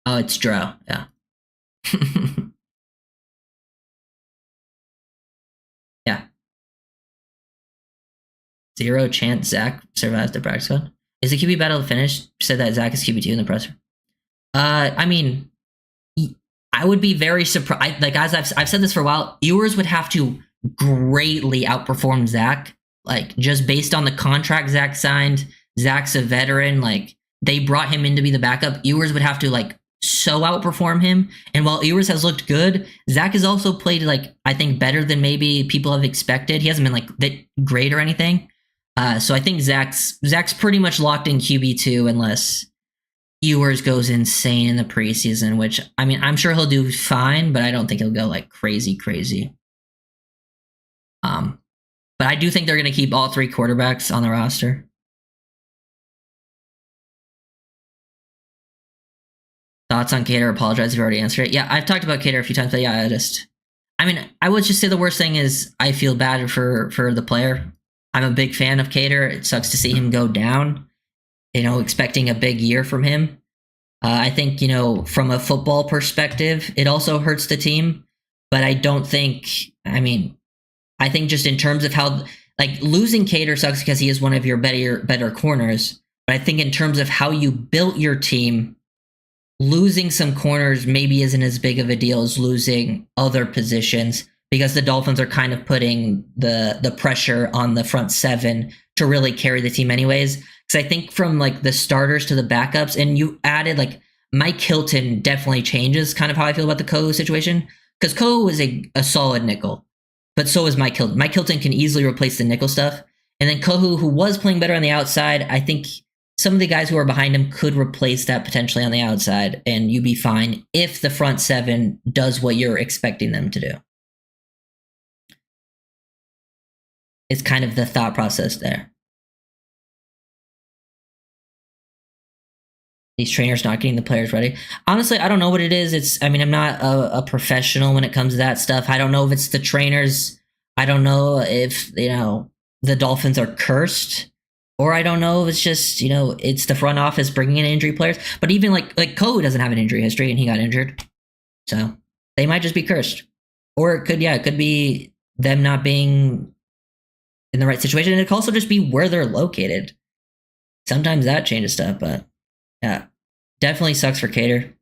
Oh, it's Drow, yeah. Yeah. 0 chance Zach survives the practice squad. Is the QB battle finished? Said that Zach is QB2 in the presser. I mean, I would be very surprised. As I've said this for a while, Ewers would have to greatly outperform Zach, just based on the contract Zach signed. Zach's a veteran. They brought him in to be the backup. Ewers would have to so outperform him. And while Ewers has looked good, Zach has also played I think better than maybe people have expected. He hasn't been that great or anything. So I think Zach's pretty much locked in QB2 unless Ewers goes insane in the preseason, which I'm sure he'll do fine, but I don't think he'll go crazy. But I do think they're going to keep all 3 quarterbacks on the roster. Thoughts on Kader? Apologize if you already answered it. Yeah, I've talked about Kader a few times, but yeah, I would just say the worst thing is I feel bad for the player. I'm a big fan of Kader. It sucks to see him go down, expecting a big year from him. I think, from a football perspective, it also hurts the team, but I don't think, I think just in terms of how, losing Kader sucks because he is one of your better corners, but I think in terms of how you built your team, losing some corners maybe isn't as big of a deal as losing other positions because the Dolphins are kind of putting the pressure on the front 7 to really carry the team anyways. Because I think from the starters to the backups, and you added Mike Hilton definitely changes kind of how I feel about the Kohu situation. Because Kohu is a solid nickel, but so is Mike Hilton. Mike Hilton can easily replace the nickel stuff. And then Kohu, who was playing better on the outside, I think some of the guys who are behind him could replace that potentially on the outside, and you'd be fine if the front 7 does what you're expecting them to do. It's kind of the thought process there. these trainers not getting the players ready. Honestly, I don't know what it is. I mean, I'm not a professional when it comes to that stuff. I don't know if it's the trainers. I don't know if, the Dolphins are cursed, or I don't know if it's just, it's the front office bringing in injury players. But even like Kohu doesn't have an injury history and he got injured. So they might just be cursed. Or it could be them not being in the right situation. And it could also just be where they're located. Sometimes that changes stuff, but yeah, definitely sucks for Kader.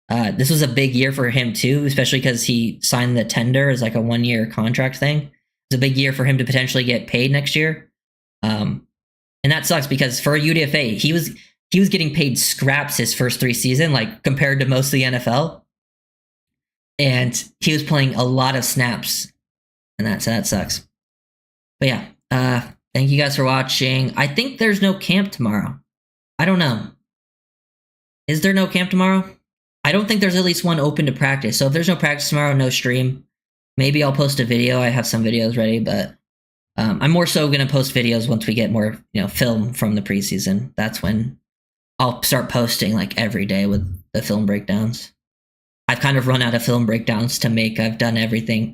This was a big year for him too, especially because he signed the tender as like a 1-year contract thing. It's a big year for him to potentially get paid next year. And that sucks because for UDFA, he was getting paid scraps his first 3 seasons, like compared to most of the NFL. And he was playing a lot of snaps, and that sucks. But yeah, thank you guys for watching. I think there's no camp tomorrow. I don't know. Is there no camp tomorrow? I don't think there's at least one open to practice. So if there's no practice tomorrow, no stream. Maybe I'll post a video. I have some videos ready, but I'm more so going to post videos once we get more, film from the preseason. That's when I'll start posting like every day with the film breakdowns. I've kind of run out of film breakdowns to make. I've done everything.